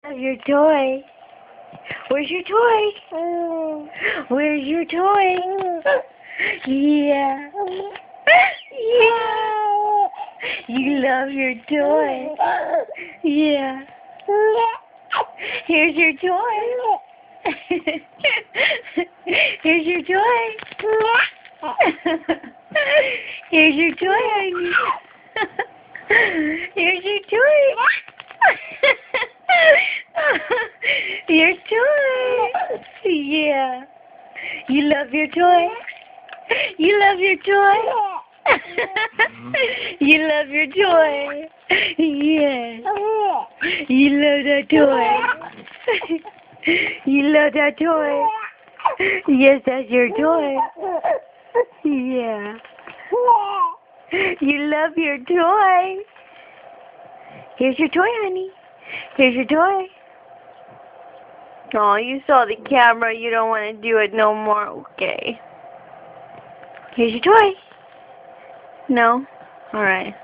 Have your toy. Where's your toy? Where's your toy? Yeah. Yeah. You love your toy. Yeah. Here's your toy. Here's your toy. Here's your toy, honey. Here's your toy. Your toy. Yeah. You love your toy? You love your toy? You love your toy? Yes. You love that toy? You love that toy? Yes, that's your toy. Yeah. You love your toy? Here's your toy, honey. Here's your toy. Oh, you saw the camera. You don't want to do it no more. Okay. Here's your toy. No? Alright.